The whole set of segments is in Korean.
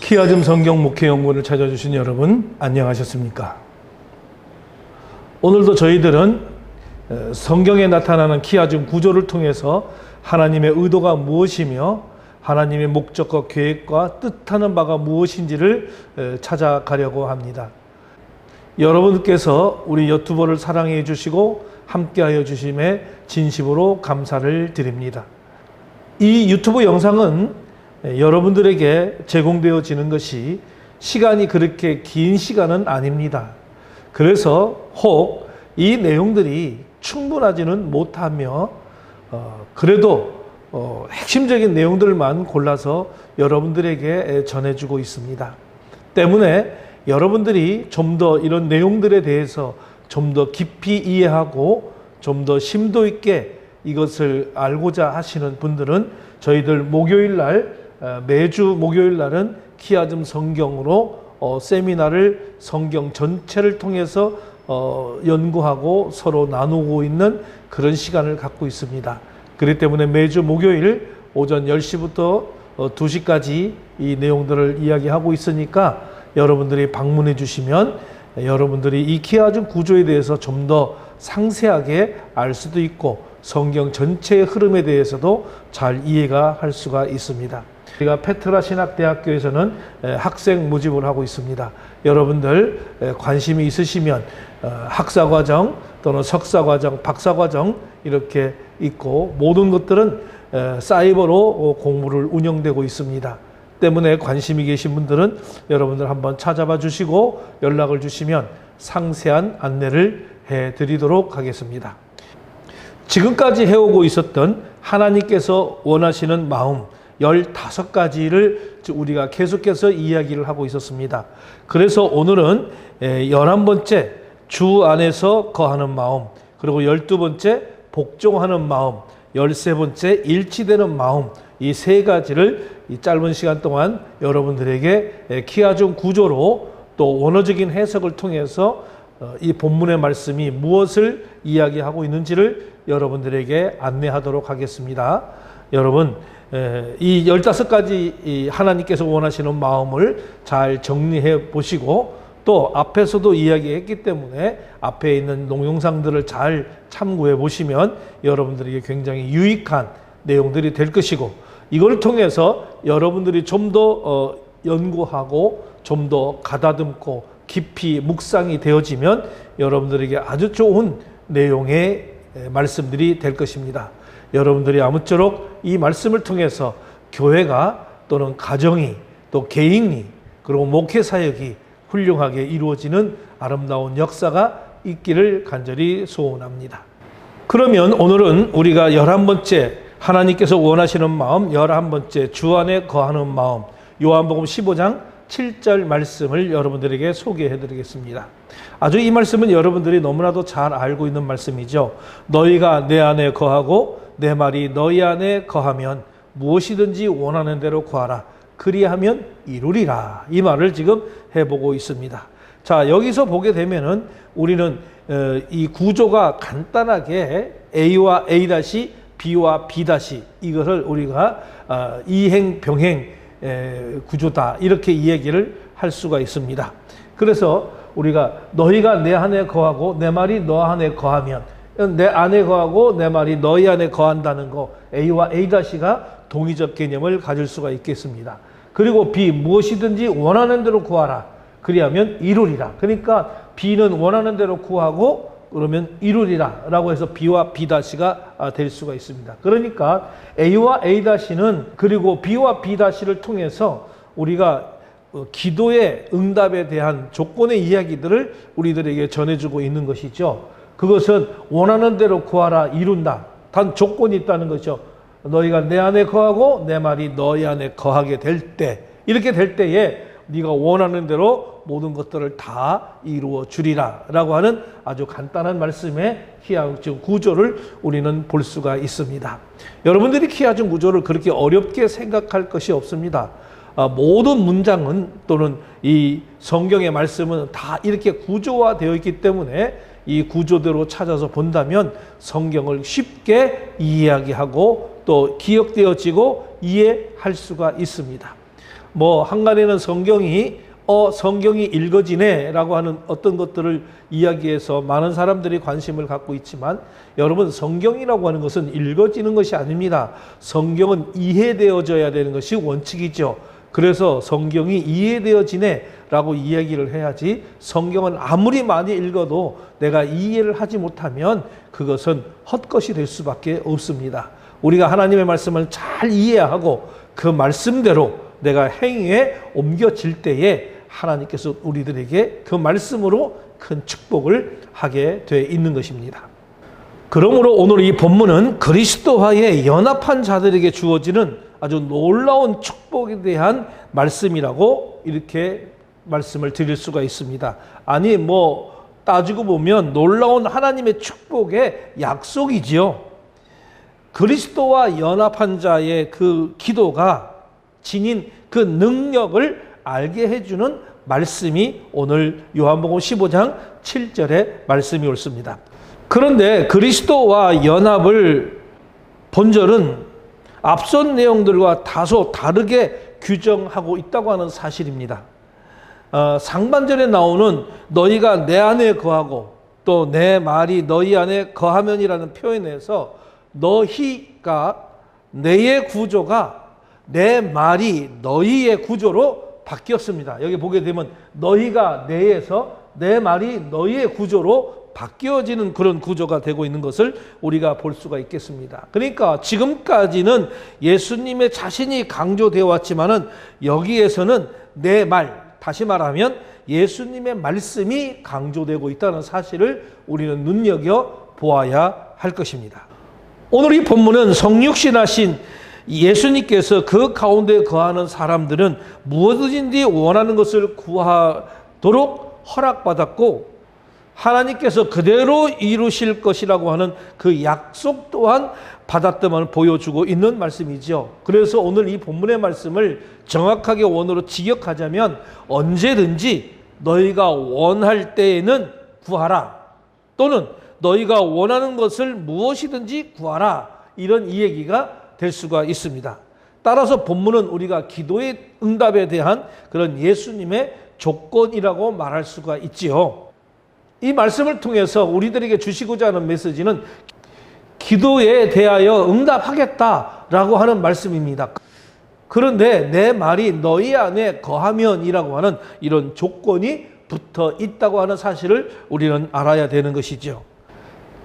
키아즘 성경 목회연구원을 찾아주신 여러분 안녕하셨습니까? 오늘도 저희들은 성경에 나타나는 키아즘 구조를 통해서 하나님의 의도가 무엇이며 하나님의 목적과 계획과 뜻하는 바가 무엇인지를 찾아가려고 합니다. 여러분께서 우리 유튜버를 사랑해 주시고 함께하여 주심에 진심으로 감사를 드립니다. 이 유튜브 영상은 여러분들에게 제공되어지는 것이 시간이 그렇게 긴 시간은 아닙니다. 그래서 혹 이 내용들이 충분하지는 못하며 그래도 핵심적인 내용들만 골라서 여러분들에게 전해주고 있습니다. 때문에 여러분들이 좀 더 이런 내용들에 대해서 좀 더 깊이 이해하고 좀 더 심도 있게 이것을 알고자 하시는 분들은 저희들 매주 목요일 날은 키아즘 성경으로 세미나를 성경 전체를 통해서 연구하고 서로 나누고 있는 그런 시간을 갖고 있습니다. 그렇기 때문에 매주 목요일 오전 10시부터 2시까지 이 내용들을 이야기하고 있으니까 여러분들이 방문해 주시면 여러분들이 이 키아즘 구조에 대해서 좀 더 상세하게 알 수도 있고 성경 전체의 흐름에 대해서도 잘 이해가 할 수가 있습니다. 우리가 페트라 신학대학교에서는 학생 모집을 하고 있습니다. 여러분들 관심이 있으시면 학사과정 또는 석사과정, 박사과정 이렇게 있고 모든 것들은 사이버로 공부를 운영되고 있습니다. 때문에 관심이 계신 분들은 여러분들 한번 찾아봐 주시고 연락을 주시면 상세한 안내를 해드리도록 하겠습니다. 지금까지 해오고 있었던 하나님께서 원하시는 마음 15가지를 우리가 계속해서 이야기를 하고 있었습니다. 그래서 오늘은 11번째 주 안에서 거하는 마음, 그리고 12번째 복종하는 마음, 13번째 일치되는 마음, 이 세 가지를 이 짧은 시간 동안 여러분들에게 키아즘 구조로 또 원어적인 해석을 통해서 이 본문의 말씀이 무엇을 이야기하고 있는지를 여러분들에게 안내하도록 하겠습니다. 여러분, 이 15가지 하나님께서 원하시는 마음을 잘 정리해 보시고 또 앞에서도 이야기했기 때문에 앞에 있는 동영상들을 잘 참고해 보시면 여러분들에게 굉장히 유익한 내용들이 될 것이고 이걸 통해서 여러분들이 좀 더 연구하고 좀 더 가다듬고 깊이 묵상이 되어지면 여러분들에게 아주 좋은 내용의 말씀들이 될 것입니다. 여러분들이 아무쪼록 이 말씀을 통해서 교회가 또는 가정이 또 개인이 그리고 목회 사역이 훌륭하게 이루어지는 아름다운 역사가 있기를 간절히 소원합니다. 그러면 오늘은 우리가 11번째 하나님께서 원하시는 마음 11번째 주 안에 거하는 마음 요한복음 15장 7절 말씀을 여러분들에게 소개해 드리겠습니다. 아주 이 말씀은 여러분들이 너무나도 잘 알고 있는 말씀이죠. 너희가 내 안에 거하고 내 말이 너희 안에 거하면 무엇이든지 원하는 대로 구하라. 그리하면 이루리라. 이 말을 지금 해보고 있습니다. 자, 여기서 보게 되면은 우리는 이 구조가 간단하게 A와 A-, B와 B- 이것을 우리가 이행, 병행 구조다. 이렇게 이야기를 할 수가 있습니다. 그래서 우리가 너희가 내 안에 거하고 내 말이 너 안에 거하면 내 안에 거하고 내 말이 너희 안에 거한다는 거 A와 A-가 동의적 개념을 가질 수가 있겠습니다. 그리고 B 무엇이든지 원하는 대로 구하라. 그리하면 이루리라. 그러니까 B는 원하는 대로 구하고 그러면 이루리라 라고 해서 B와 B-가 될 수가 있습니다. 그러니까 A와 A-는 그리고 B와 B-를 통해서 우리가 기도의 응답에 대한 조건의 이야기들을 우리들에게 전해주고 있는 것이죠. 그것은 원하는 대로 구하라 이룬다. 단 조건이 있다는 것이죠. 너희가 내 안에 거하고 내 말이 너희 안에 거하게 될 때 이렇게 될 때에 네가 원하는 대로 모든 것들을 다 이루어 주리라 라고 하는 아주 간단한 말씀의 키아즘 구조를 우리는 볼 수가 있습니다. 여러분들이 키아즘 구조를 그렇게 어렵게 생각할 것이 없습니다. 모든 문장은 또는 이 성경의 말씀은 다 이렇게 구조화되어 있기 때문에 이 구조대로 찾아서 본다면 성경을 쉽게 이해하고 또 기억되어지고 이해할 수가 있습니다. 뭐 한간에는 성경이 읽어지네 라고 하는 어떤 것들을 이야기해서 많은 사람들이 관심을 갖고 있지만, 여러분, 성경이라고 하는 것은 읽어지는 것이 아닙니다. 성경은 이해되어져야 되는 것이 원칙이죠. 그래서 성경이 이해되어지네 라고 이야기를 해야지, 성경은 아무리 많이 읽어도 내가 이해를 하지 못하면 그것은 헛것이 될 수밖에 없습니다. 우리가 하나님의 말씀을 잘 이해하고 그 말씀대로 내가 행위에 옮겨질 때에 하나님께서 우리들에게 그 말씀으로 큰 축복을 하게 돼 있는 것입니다. 그러므로 오늘 이 본문은 그리스도와의 연합한 자들에게 주어지는 아주 놀라운 축복에 대한 말씀이라고 이렇게 말씀을 드릴 수가 있습니다. 아니, 뭐 따지고 보면 놀라운 하나님의 축복의 약속이지요. 그리스도와 연합한 자의 그 기도가 지닌 그 능력을 알게 해주는 말씀이 오늘 요한복음 15장 7절의 말씀이 옳습니다. 그런데 그리스도와 연합을 본절은 앞선 내용들과 다소 다르게 규정하고 있다고 하는 사실입니다. 상반절에 나오는 너희가 내 안에 거하고 또 내 말이 너희 안에 거하면이라는 표현에서 너희가 내의 구조가 내 말이 너희의 구조로 바뀌었습니다. 여기 보게 되면 너희가 내에서 내 말이 너희의 구조로 바뀌어지는 그런 구조가 되고 있는 것을 우리가 볼 수가 있겠습니다. 그러니까 지금까지는 예수님의 자신이 강조되어 왔지만은 여기에서는 내 말, 다시 말하면 예수님의 말씀이 강조되고 있다는 사실을 우리는 눈여겨 보아야 할 것입니다. 오늘 이 본문은 성육신하신 예수님께서 그 가운데 거하는 사람들은 무엇이든지 원하는 것을 구하도록 허락받았고, 하나님께서 그대로 이루실 것이라고 하는 그 약속 또한 받았음을 보여주고 있는 말씀이죠. 그래서 오늘 이 본문의 말씀을 정확하게 원어로 직역하자면 언제든지 너희가 원할 때에는 구하라, 또는 너희가 원하는 것을 무엇이든지 구하라, 이런 이 얘기가 될 수가 있습니다. 따라서 본문은 우리가 기도의 응답에 대한 그런 예수님의 조건이라고 말할 수가 있지요. 이 말씀을 통해서 우리들에게 주시고자 하는 메시지는 기도에 대하여 응답하겠다라고 하는 말씀입니다. 그런데 내 말이 너희 안에 거하면이라고 하는 이런 조건이 붙어 있다고 하는 사실을 우리는 알아야 되는 것이죠.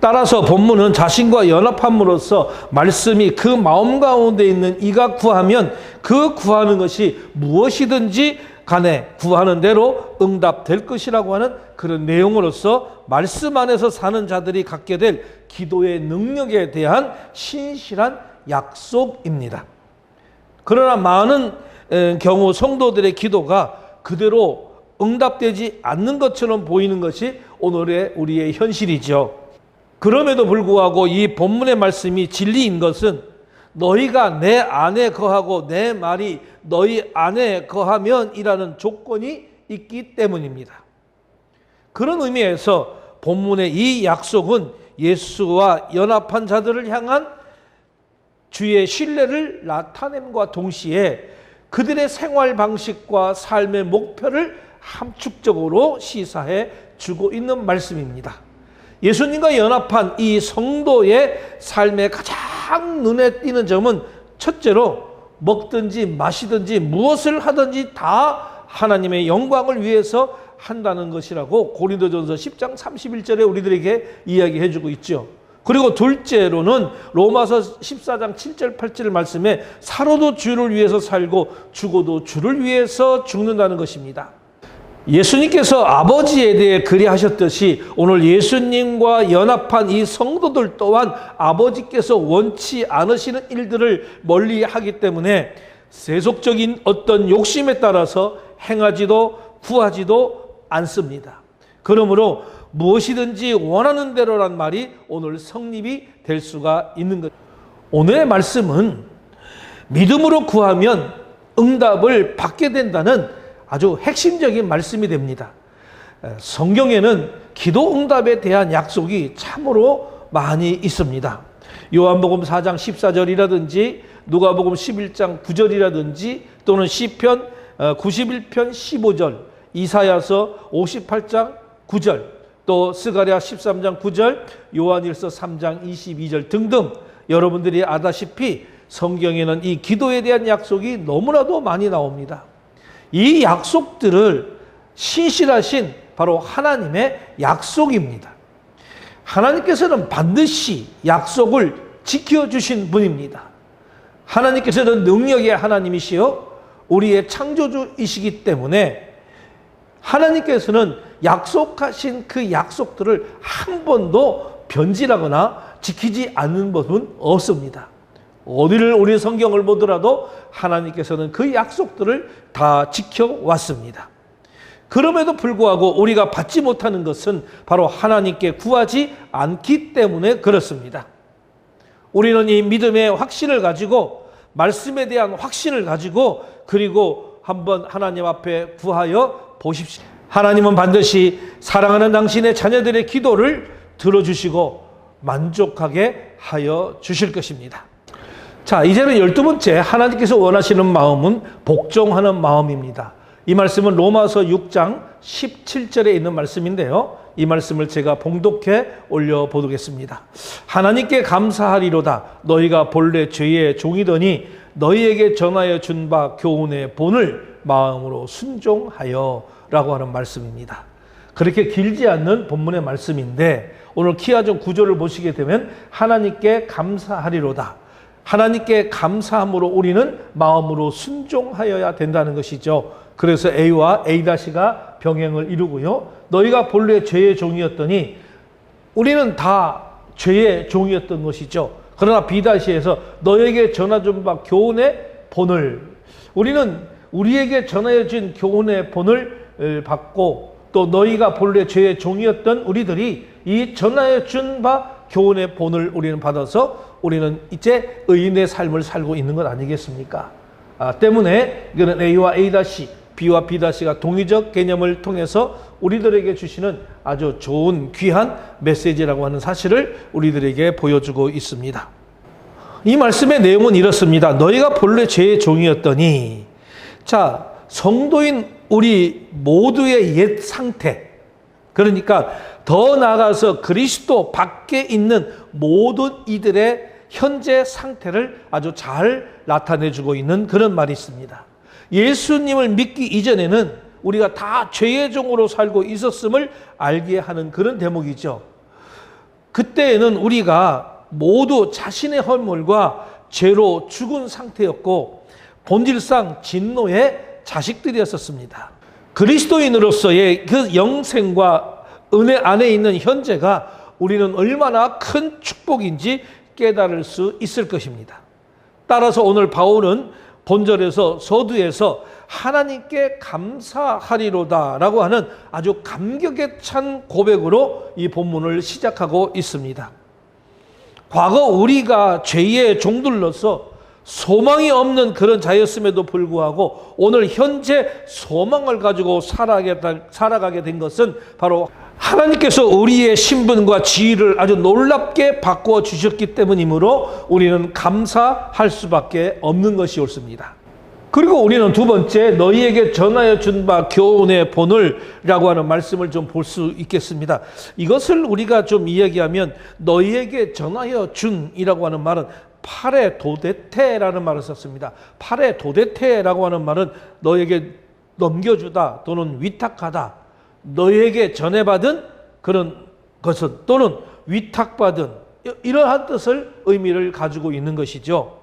따라서 본문은 자신과 연합함으로써 말씀이 그 마음 가운데 있는 이가 구하면 그 구하는 것이 무엇이든지 간에 구하는 대로 응답될 것이라고 하는 그런 내용으로서 말씀 안에서 사는 자들이 갖게 될 기도의 능력에 대한 신실한 약속입니다. 그러나 많은 경우 성도들의 기도가 그대로 응답되지 않는 것처럼 보이는 것이 오늘의 우리의 현실이죠. 그럼에도 불구하고 이 본문의 말씀이 진리인 것은 너희가 내 안에 거하고 내 말이 너희 안에 거하면이라는 조건이 있기 때문입니다. 그런 의미에서 본문의 이 약속은 예수와 연합한 자들을 향한 주의 신뢰를 나타냄과 동시에 그들의 생활 방식과 삶의 목표를 함축적으로 시사해 주고 있는 말씀입니다. 예수님과 연합한 이 성도의 삶의 가장 눈에 띄는 점은 첫째로 먹든지 마시든지 무엇을 하든지 다 하나님의 영광을 위해서 한다는 것이라고 고린도전서 10장 31절에 우리들에게 이야기해 주고 있죠. 그리고 둘째로는 로마서 14장 7절 8절 말씀에 살아도 주를 위해서 살고 죽어도 주를 위해서 죽는다는 것입니다. 예수님께서 아버지에 대해 그리하셨듯이 오늘 예수님과 연합한 이 성도들 또한 아버지께서 원치 않으시는 일들을 멀리하기 때문에 세속적인 어떤 욕심에 따라서 행하지도 구하지도 않습니다. 그러므로 무엇이든지 원하는 대로란 말이 오늘 성립이 될 수가 있는 것. 오늘의 말씀은 믿음으로 구하면 응답을 받게 된다는 아주 핵심적인 말씀이 됩니다. 성경에는 기도 응답에 대한 약속이 참으로 많이 있습니다. 요한복음 4장 14절이라든지 누가복음 11장 9절이라든지 또는 시편 91편 15절, 이사야서 58장 9절, 또 스가랴 13장 9절, 요한일서 3장 22절 등등 여러분들이 아다시피 성경에는 이 기도에 대한 약속이 너무나도 많이 나옵니다. 이 약속들을 신실하신 바로 하나님의 약속입니다. 하나님께서는 반드시 약속을 지켜주신 분입니다. 하나님께서는 능력의 하나님이시여 우리의 창조주이시기 때문에 하나님께서는 약속하신 그 약속들을 한 번도 변질하거나 지키지 않는 법은 없습니다. 어디를 우리 성경을 보더라도 하나님께서는 그 약속들을 다 지켜왔습니다. 그럼에도 불구하고 우리가 받지 못하는 것은 바로 하나님께 구하지 않기 때문에 그렇습니다. 우리는 이 믿음의 확신을 가지고 말씀에 대한 확신을 가지고 그리고 한번 하나님 앞에 구하여 보십시오. 하나님은 반드시 사랑하는 당신의 자녀들의 기도를 들어주시고 만족하게 하여 주실 것입니다. 자, 이제는 12번째 하나님께서 원하시는 마음은 복종하는 마음입니다. 이 말씀은 로마서 6장 17절에 있는 말씀인데요. 이 말씀을 제가 봉독해 올려보겠습니다. 하나님께 감사하리로다. 너희가 본래 죄의 종이더니 너희에게 전하여 준 바 교훈의 본을 마음으로 순종하여 라고 하는 말씀입니다. 그렇게 길지 않는 본문의 말씀인데 오늘 키아종 9절을 보시게 되면 하나님께 감사하리로다. 하나님께 감사함으로 우리는 마음으로 순종하여야 된다는 것이죠. 그래서 A와 A-가 병행을 이루고요. 너희가 본래 죄의 종이었더니 우리는 다 죄의 종이었던 것이죠. 그러나 B-에서 너에게 전해준 바 교훈의 본을 우리는 우리에게 전하여 준 교훈의 본을 받고 또 너희가 본래 죄의 종이었던 우리들이 이 전하여 준 바 교훈의 본을 우리는 받아서 우리는 이제 의인의 삶을 살고 있는 것 아니겠습니까? 때문에 이거는 A와 A-, B와 B-가 동의적 개념을 통해서 우리들에게 주시는 아주 좋은 귀한 메시지라고 하는 사실을 우리들에게 보여주고 있습니다. 이 말씀의 내용은 이렇습니다. 너희가 본래 죄의 종이었더니 자, 성도인 우리 모두의 옛 상태, 그러니까 더 나아가서 그리스도 밖에 있는 모든 이들의 현재 상태를 아주 잘 나타내주고 있는 그런 말이 있습니다. 예수님을 믿기 이전에는 우리가 다 죄의 종으로 살고 있었음을 알게 하는 그런 대목이죠. 그때에는 우리가 모두 자신의 허물과 죄로 죽은 상태였고 본질상 진노의 자식들이었습니다. 그리스도인으로서의 그 영생과 은혜 안에 있는 현재가 우리는 얼마나 큰 축복인지 깨달을 수 있을 것입니다. 따라서 오늘 바울은 본절에서 서두에서 하나님께 감사하리로다 라고 하는 아주 감격에 찬 고백으로 이 본문을 시작하고 있습니다. 과거 우리가 죄의 종들로서 소망이 없는 그런 자였음에도 불구하고 오늘 현재 소망을 가지고 살아가게 된 것은 바로 하나님께서 우리의 신분과 지위를 아주 놀랍게 바꾸어 주셨기 때문이므로 우리는 감사할 수밖에 없는 것이 옳습니다. 그리고 우리는 두 번째 너희에게 전하여 준 바 교훈의 본을 라고 하는 말씀을 좀 볼 수 있겠습니다. 이것을 우리가 좀 이야기하면 너희에게 전하여 준이라고 하는 말은 파레 도데테라는 말을 썼습니다. 파레 도데테라고 하는 말은 너에게 넘겨주다 또는 위탁하다, 너에게 전해받은 그런 것은 또는 위탁받은 이러한 뜻을 의미를 가지고 있는 것이죠.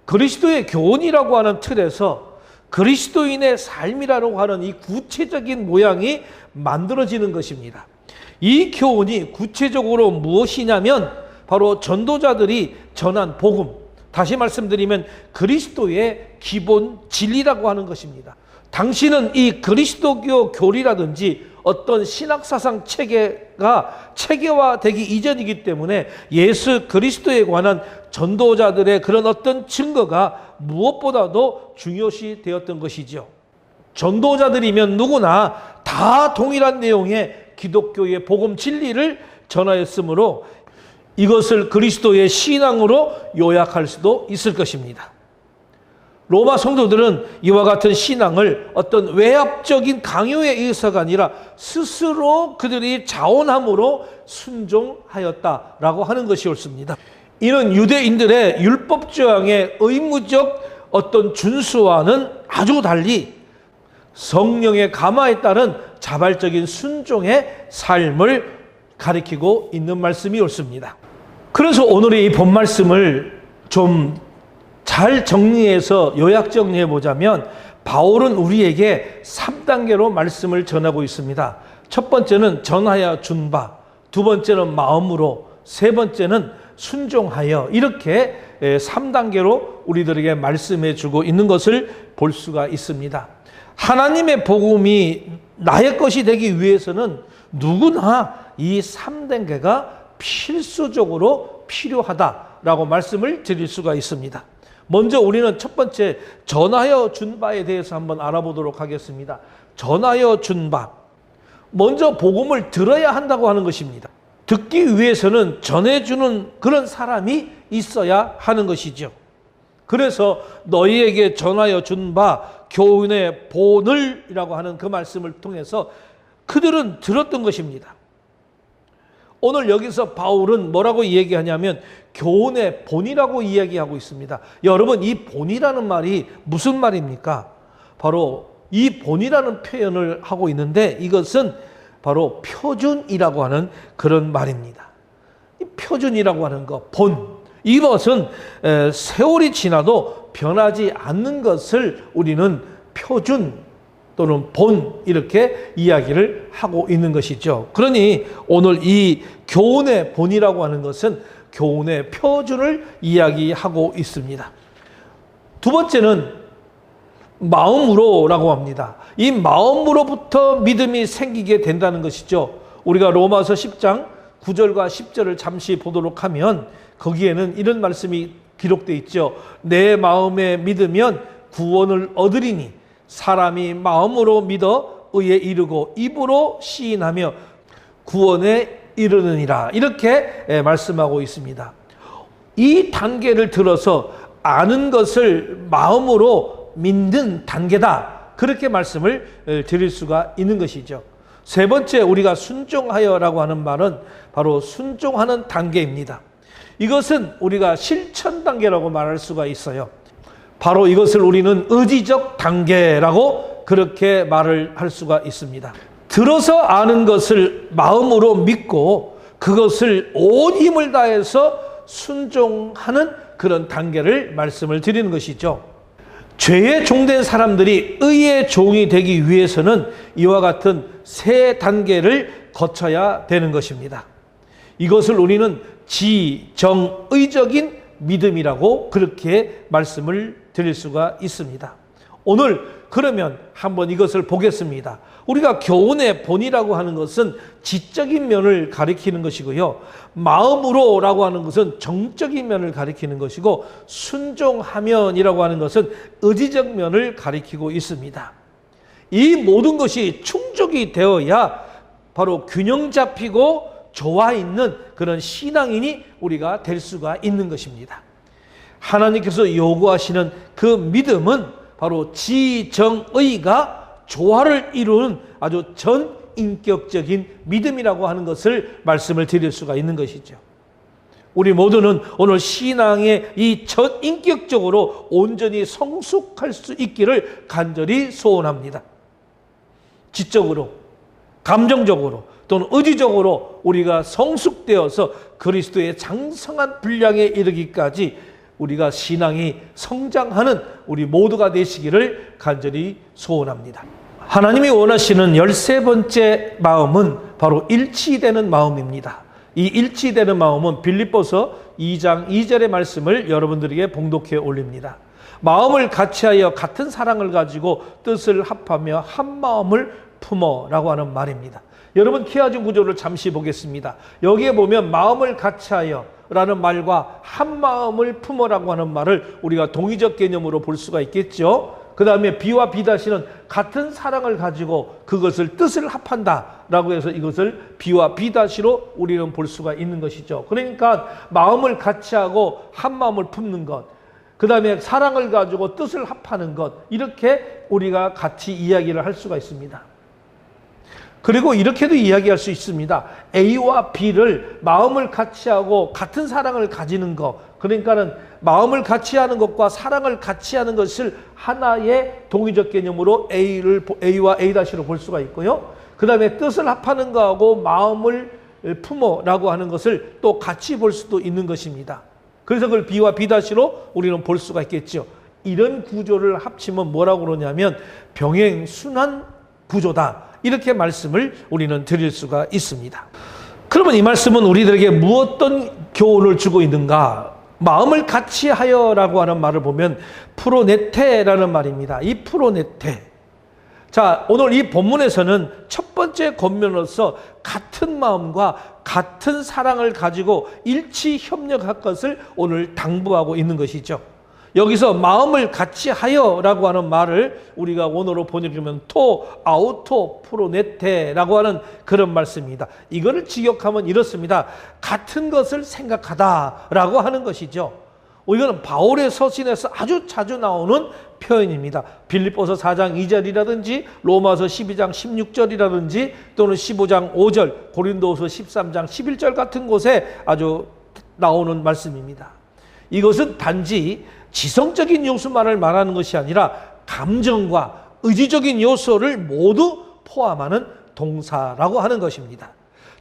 그리스도의 교훈이라고 하는 틀에서 그리스도인의 삶이라고 하는 이 구체적인 모양이 만들어지는 것입니다. 이 교훈이 구체적으로 무엇이냐면 바로 전도자들이 전한 복음, 다시 말씀드리면 그리스도의 기본 진리라고 하는 것입니다. 당신은 이 그리스도교 교리라든지 어떤 신학사상 체계가 체계화되기 이전이기 때문에 예수 그리스도에 관한 전도자들의 그런 어떤 증거가 무엇보다도 중요시 되었던 것이죠. 전도자들이면 누구나 다 동일한 내용의 기독교의 복음 진리를 전하였으므로 이것을 그리스도의 신앙으로 요약할 수도 있을 것입니다. 로마 성도들은 이와 같은 신앙을 어떤 외압적인 강요에 의해서가 아니라 스스로 그들이 자원함으로 순종하였다라고 하는 것이 옳습니다. 이는 유대인들의 율법 조항의 의무적 어떤 준수와는 아주 달리 성령의 감화에 따른 자발적인 순종의 삶을 가리키고 있는 말씀이 옳습니다. 그래서 오늘의 이 본 말씀을 좀 잘 정리해서 요약 정리해 보자면, 바울은 우리에게 3단계로 말씀을 전하고 있습니다. 첫 번째는 전하여 준 바, 두 번째는 마음으로, 세 번째는 순종하여, 이렇게 3단계로 우리들에게 말씀해 주고 있는 것을 볼 수가 있습니다. 하나님의 복음이 나의 것이 되기 위해서는 누구나 이 3단계가 필수적으로 필요하다라고 말씀을 드릴 수가 있습니다. 먼저 우리는 첫 번째 전하여 준 바에 대해서 한번 알아보도록 하겠습니다. 전하여 준 바. 먼저 복음을 들어야 한다고 하는 것입니다. 듣기 위해서는 전해주는 그런 사람이 있어야 하는 것이죠. 그래서 너희에게 전하여 준 바 교훈의 본을이라고 하는 그 말씀을 통해서 그들은 들었던 것입니다. 오늘 여기서 바울은 뭐라고 이야기하냐면 교훈의 본이라고 이야기하고 있습니다. 여러분, 이 본이라는 말이 무슨 말입니까? 바로 이 본이라는 표현을 하고 있는데, 이것은 바로 표준이라고 하는 그런 말입니다. 이 표준이라고 하는 것, 본, 이것은 세월이 지나도 변하지 않는 것을 우리는 표준 또는 본, 이렇게 이야기를 하고 있는 것이죠. 그러니 오늘 이 교훈의 본이라고 하는 것은 교훈의 표준을 이야기하고 있습니다. 두 번째는 마음으로라고 합니다. 이 마음으로부터 믿음이 생기게 된다는 것이죠. 우리가 로마서 10장 9절과 10절을 잠시 보도록 하면 거기에는 이런 말씀이 기록되어 있죠. 내 마음에 믿으면 구원을 얻으리니 사람이 마음으로 믿어 의에 이르고 입으로 시인하며 구원에 이르느니라. 이렇게 말씀하고 있습니다. 이 단계를 들어서 아는 것을 마음으로 믿는 단계다. 그렇게 말씀을 드릴 수가 있는 것이죠. 세 번째, 우리가 순종하여라고 하는 말은 바로 순종하는 단계입니다. 이것은 우리가 실천 단계라고 말할 수가 있어요. 바로 이것을 우리는 의지적 단계라고 그렇게 말을 할 수가 있습니다. 들어서 아는 것을 마음으로 믿고 그것을 온 힘을 다해서 순종하는 그런 단계를 말씀을 드리는 것이죠. 죄의 종된 사람들이 의의 종이 되기 위해서는 이와 같은 세 단계를 거쳐야 되는 것입니다. 이것을 우리는 지정의적인 믿음이라고 그렇게 말씀을 드릴 수가 있습니다. 오늘 그러면 한번 이것을 보겠습니다. 우리가 교훈의 본이라고 하는 것은 지적인 면을 가리키는 것이고요. 마음으로라고 하는 것은 정적인 면을 가리키는 것이고, 순종하면이라고 하는 것은 의지적 면을 가리키고 있습니다. 이 모든 것이 충족이 되어야 바로 균형 잡히고 조화 있는 그런 신앙인이 우리가 될 수가 있는 것입니다. 하나님께서 요구하시는 그 믿음은 바로 지정의가 조화를 이루는 아주 전인격적인 믿음이라고 하는 것을 말씀을 드릴 수가 있는 것이죠. 우리 모두는 오늘 신앙의 이 전인격적으로 온전히 성숙할 수 있기를 간절히 소원합니다. 지적으로, 감정적으로 또는 의지적으로 우리가 성숙되어서 그리스도의 장성한 분량에 이르기까지 우리가 신앙이 성장하는 우리 모두가 되시기를 간절히 소원합니다. 하나님이 원하시는 13번째 마음은 바로 일치되는 마음입니다. 이 일치되는 마음은 빌립보서 2장 2절의 말씀을 여러분들에게 봉독해 올립니다. 마음을 같이하여 같은 사랑을 가지고 뜻을 합하며 한 마음을 품어라고 하는 말입니다. 여러분, 키아준 구조를 잠시 보겠습니다. 여기에 보면 마음을 같이하여 라는 말과 한 마음을 품어라고 하는 말을 우리가 동의적 개념으로 볼 수가 있겠죠. 그 다음에 비와 비다시는 같은 사랑을 가지고 그것을 뜻을 합한다라고 해서 이것을 비와 비다시로 우리는 볼 수가 있는 것이죠. 그러니까 마음을 같이 하고 한 마음을 품는 것, 그 다음에 사랑을 가지고 뜻을 합하는 것, 이렇게 우리가 같이 이야기를 할 수가 있습니다. 그리고 이렇게도 이야기할 수 있습니다. A와 B를 마음을 같이 하고 같은 사랑을 가지는 것, 그러니까는 마음을 같이 하는 것과 사랑을 같이 하는 것을 하나의 동의적 개념으로 A와 A-로 볼 수가 있고요. 그 다음에 뜻을 합하는 것하고 마음을 품어라고 하는 것을 또 같이 볼 수도 있는 것입니다. 그래서 그걸 B와 B-로 우리는 볼 수가 있겠죠. 이런 구조를 합치면 뭐라고 그러냐면 병행순환 구조다, 이렇게 말씀을 우리는 드릴 수가 있습니다. 그러면 이 말씀은 우리들에게 어떤 교훈을 주고 있는가? 마음을 같이 하여라고 하는 말을 보면 프로네테라는 말입니다. 이 프로네테. 자, 오늘 이 본문에서는 첫 번째 권면으로서 같은 마음과 같은 사랑을 가지고 일치 협력할 것을 오늘 당부하고 있는 것이죠. 여기서 마음을 같이 하여라고 하는 말을 우리가 원어로 번역하면 토 아우토 프로네테라고 하는 그런 말씀입니다. 이거를 직역하면 이렇습니다. 같은 것을 생각하다라고 하는 것이죠. 이거는 바울의 서신에서 아주 자주 나오는 표현입니다. 빌립보서 4장 2절이라든지 로마서 12장 16절이라든지 또는 15장 5절, 고린도서 13장 11절 같은 곳에 아주 나오는 말씀입니다. 이것은 단지 지성적인 요소만을 말하는 것이 아니라 감정과 의지적인 요소를 모두 포함하는 동사라고 하는 것입니다.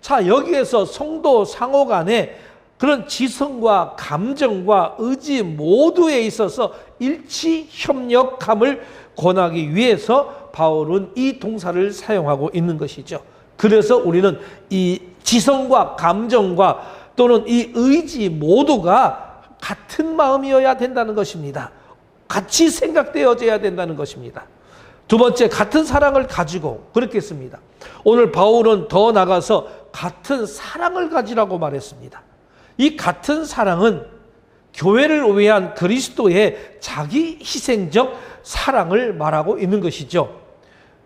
자, 여기에서 성도 상호 간에 그런 지성과 감정과 의지 모두에 있어서 일치 협력함을 권하기 위해서 바울은 이 동사를 사용하고 있는 것이죠. 그래서 우리는 이 지성과 감정과 또는 이 의지 모두가 같은 마음이어야 된다는 것입니다. 같이 생각되어져야 된다는 것입니다. 두 번째, 같은 사랑을 가지고 그렇겠습니다. 오늘 바울은 더 나가서 같은 사랑을 가지라고 말했습니다. 이 같은 사랑은 교회를 위한 그리스도의 자기 희생적 사랑을 말하고 있는 것이죠.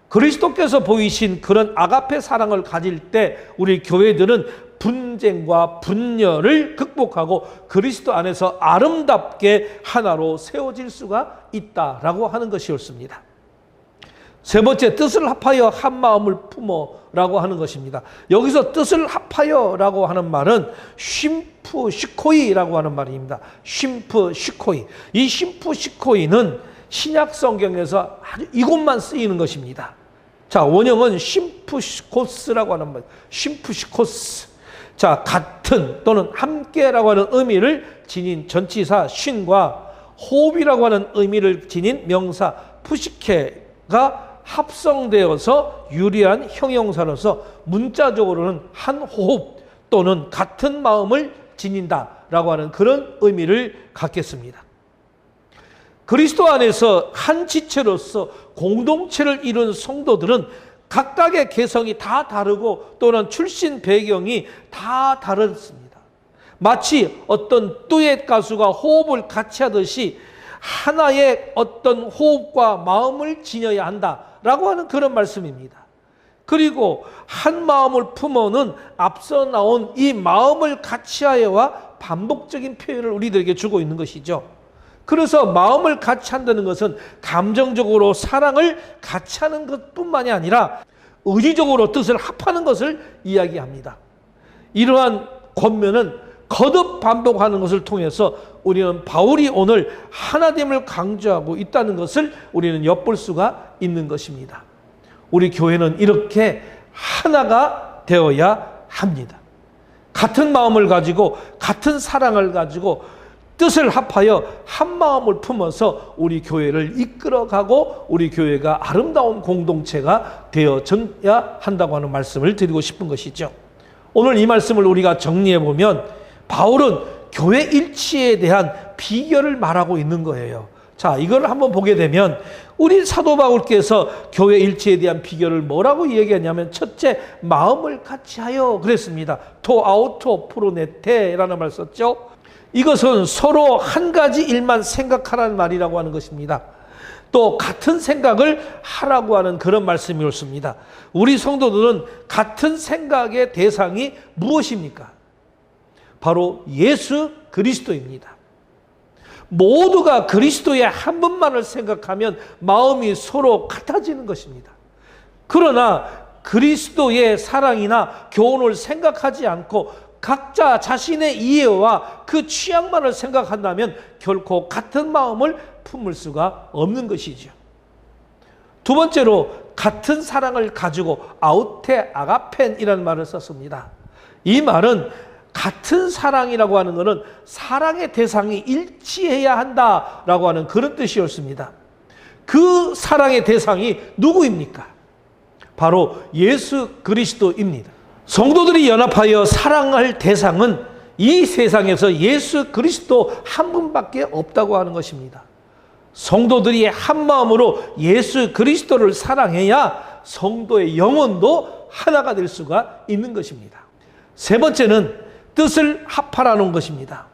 그리스도께서 보이신 그런 아가페 사랑을 가질 때 우리 교회들은 분쟁과 분열을 극복하고 그리스도 안에서 아름답게 하나로 세워질 수가 있다라고 하는 것이 옳습니다. 세 번째, 뜻을 합하여 한 마음을 품어라고 하는 것입니다. 여기서 뜻을 합하여라고 하는 말은 쉼프시코이라고 하는 말입니다. 쉼프시코이. 이 쉼프시코이는 신약 성경에서 아주 이곳만 쓰이는 것입니다. 자, 원형은 쉼프시코스라고 하는 말. 쉼프시코스. 자, 같은 또는 함께라고 하는 의미를 지닌 전치사 쉰과 호흡이라고 하는 의미를 지닌 명사 푸시케가 합성되어서 유리한 형용사로서 문자적으로는 한 호흡 또는 같은 마음을 지닌다라고 하는 그런 의미를 갖겠습니다. 그리스도 안에서 한 지체로서 공동체를 이룬 성도들은 각각의 개성이 다 다르고 또는 출신 배경이 다 다릅니다. 마치 어떤 듀엣 가수가 호흡을 같이 하듯이 하나의 어떤 호흡과 마음을 지녀야 한다라고 하는 그런 말씀입니다. 그리고 한 마음을 품어는 앞서 나온 이 마음을 같이 하여와 반복적인 표현을 우리들에게 주고 있는 것이죠. 그래서 마음을 같이 한다는 것은 감정적으로 사랑을 같이 하는 것뿐만이 아니라 의지적으로 뜻을 합하는 것을 이야기합니다. 이러한 권면은 거듭 반복하는 것을 통해서 우리는 바울이 오늘 하나됨을 강조하고 있다는 것을 우리는 엿볼 수가 있는 것입니다. 우리 교회는 이렇게 하나가 되어야 합니다. 같은 마음을 가지고 같은 사랑을 가지고 뜻을 합하여 한 마음을 품어서 우리 교회를 이끌어가고 우리 교회가 아름다운 공동체가 되어져야 한다고 하는 말씀을 드리고 싶은 것이죠. 오늘 이 말씀을 우리가 정리해 보면 바울은 교회 일치에 대한 비결을 말하고 있는 거예요. 자, 이걸 한번 보게 되면 우리 사도 바울께서 교회 일치에 대한 비결을 뭐라고 얘기하냐면 첫째, 마음을 같이 하여 그랬습니다. 토 아우토 프로네테라는 말 썼죠. 이것은 서로 한 가지 일만 생각하라는 말이라고 하는 것입니다. 또 같은 생각을 하라고 하는 그런 말씀이 옳습니다. 우리 성도들은 같은 생각의 대상이 무엇입니까? 바로 예수 그리스도입니다. 모두가 그리스도의 한 분만을 생각하면 마음이 서로 같아지는 것입니다. 그러나 그리스도의 사랑이나 교훈을 생각하지 않고 각자 자신의 이해와 그 취향만을 생각한다면 결코 같은 마음을 품을 수가 없는 것이죠. 두 번째로 같은 사랑을 가지고 아우테 아가펜이라는 말을 썼습니다. 이 말은 같은 사랑이라고 하는 것은 사랑의 대상이 일치해야 한다라고 하는 그런 뜻이었습니다. 그 사랑의 대상이 누구입니까? 바로 예수 그리스도입니다. 성도들이 연합하여 사랑할 대상은 이 세상에서 예수 그리스도 한 분밖에 없다고 하는 것입니다. 성도들이 한 마음으로 예수 그리스도를 사랑해야 성도의 영혼도 하나가 될 수가 있는 것입니다. 세 번째는 뜻을 합하라는 것입니다.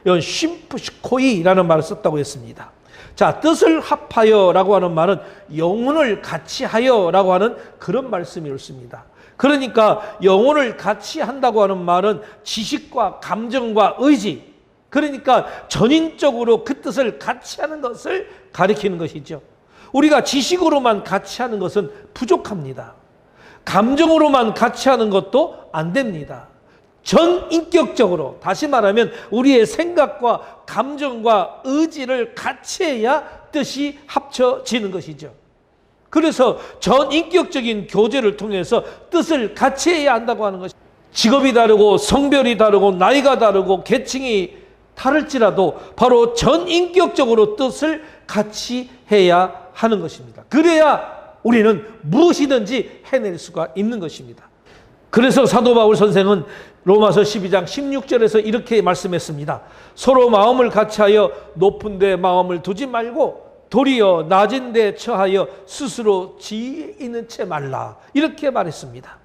이건 심프시코이라는 말을 썼다고 했습니다. 자, 뜻을 합하여라고 하는 말은 영혼을 같이 하여라고 하는 그런 말씀이었습니다. 그러니까 영혼을 같이 한다고 하는 말은 지식과 감정과 의지, 그러니까 전인적으로 그 뜻을 같이 하는 것을 가리키는 것이죠. 우리가 지식으로만 같이 하는 것은 부족합니다. 감정으로만 같이 하는 것도 안 됩니다. 전인격적으로, 다시 말하면 우리의 생각과 감정과 의지를 같이 해야 뜻이 합쳐지는 것이죠. 그래서 전인격적인 교제를 통해서 뜻을 같이 해야 한다고 하는 것입니다. 직업이 다르고 성별이 다르고 나이가 다르고 계층이 다를지라도 바로 전인격적으로 뜻을 같이 해야 하는 것입니다. 그래야 우리는 무엇이든지 해낼 수가 있는 것입니다. 그래서 사도 바울 선생은 로마서 12장 16절에서 이렇게 말씀했습니다. 서로 마음을 같이하여 높은 데 마음을 두지 말고 도리어 낮은 데 처하여 스스로 지혜 있는 채 말라, 이렇게 말했습니다.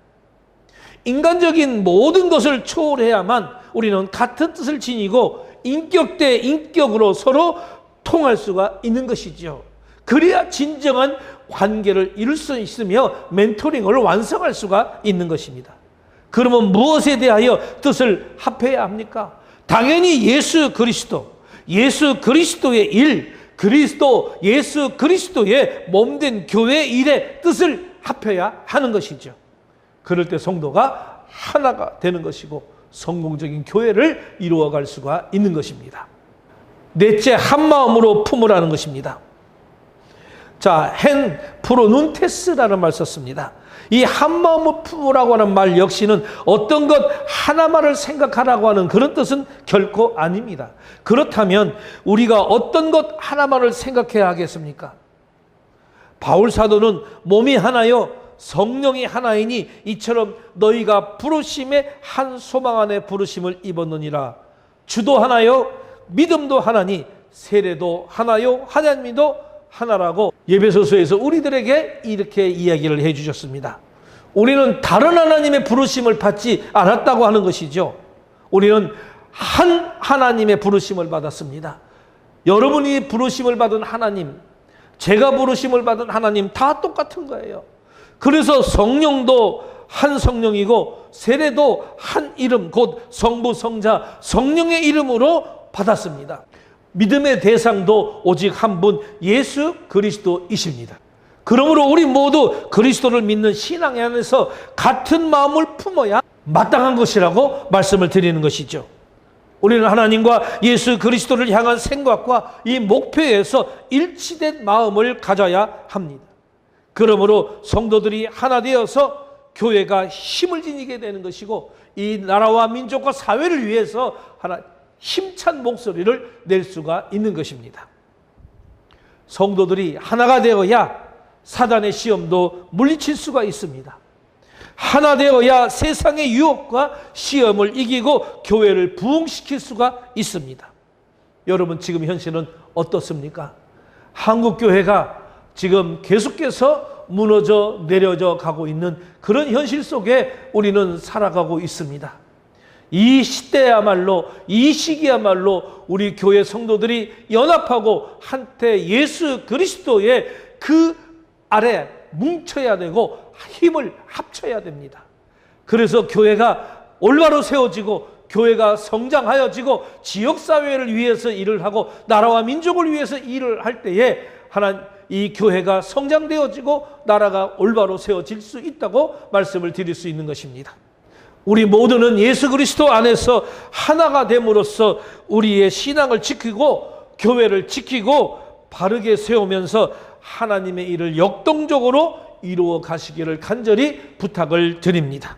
인간적인 모든 것을 초월해야만 우리는 같은 뜻을 지니고 인격 대 인격으로 서로 통할 수가 있는 것이죠. 그래야 진정한 관계를 이룰 수 있으며 멘토링을 완성할 수가 있는 것입니다. 그러면 무엇에 대하여 뜻을 합해야 합니까? 당연히 예수 그리스도의 일, 예수 그리스도의 몸된 교회 일에 뜻을 합해야 하는 것이죠. 그럴 때 성도가 하나가 되는 것이고 성공적인 교회를 이루어갈 수가 있는 것입니다. 넷째, 한 마음으로 품으라는 것입니다. 자, 헨 프로눈테스라는 말 썼습니다. 이 한 마음을 품으라고 하는 말 역시는 어떤 것 하나만을 생각하라고 하는 그런 뜻은 결코 아닙니다. 그렇다면 우리가 어떤 것 하나만을 생각해야 하겠습니까? 바울 사도는 몸이 하나요 성령이 하나이니 이처럼 너희가 부르심의 한 소망 안에 부르심을 입었느니라. 주도 하나요 믿음도 하나니 세례도 하나요 하나님도 하나라고 예배소서에서 우리들에게 이렇게 이야기를 해주셨습니다. 우리는 다른 하나님의 부르심을 받지 않았다고 하는 것이죠. 우리는 한 하나님의 부르심을 받았습니다. 여러분이 부르심을 받은 하나님, 제가 부르심을 받은 하나님 다 똑같은 거예요. 그래서 성령도 한 성령이고 세례도 한 이름, 곧 성부, 성자, 성령의 이름으로 받았습니다. 믿음의 대상도 오직 한 분 예수 그리스도이십니다. 그러므로 우리 모두 그리스도를 믿는 신앙 안에서 같은 마음을 품어야 마땅한 것이라고 말씀을 드리는 것이죠. 우리는 하나님과 예수 그리스도를 향한 생각과 이 목표에서 일치된 마음을 가져야 합니다. 그러므로 성도들이 하나 되어서 교회가 힘을 지니게 되는 것이고 이 나라와 민족과 사회를 위해서 하나 힘찬 목소리를 낼 수가 있는 것입니다. 성도들이 하나가 되어야 사단의 시험도 물리칠 수가 있습니다. 하나 되어야 세상의 유혹과 시험을 이기고 교회를 부흥시킬 수가 있습니다. 여러분 지금 현실은 어떻습니까? 한국 교회가 지금 계속해서 무너져 내려져 가고 있는 그런 현실 속에 우리는 살아가고 있습니다. 이 시대야말로, 이 시기야말로 우리 교회 성도들이 연합하고 한때 예수 그리스도의 그 아래 뭉쳐야 되고 힘을 합쳐야 됩니다. 그래서 교회가 올바로 세워지고 교회가 성장하여지고 지역사회를 위해서 일을 하고 나라와 민족을 위해서 일을 할 때에 이 교회가 성장되어지고 나라가 올바로 세워질 수 있다고 말씀을 드릴 수 있는 것입니다. 우리 모두는 예수 그리스도 안에서 하나가 됨으로써 우리의 신앙을 지키고 교회를 지키고 바르게 세우면서 하나님의 일을 역동적으로 이루어 가시기를 간절히 부탁을 드립니다.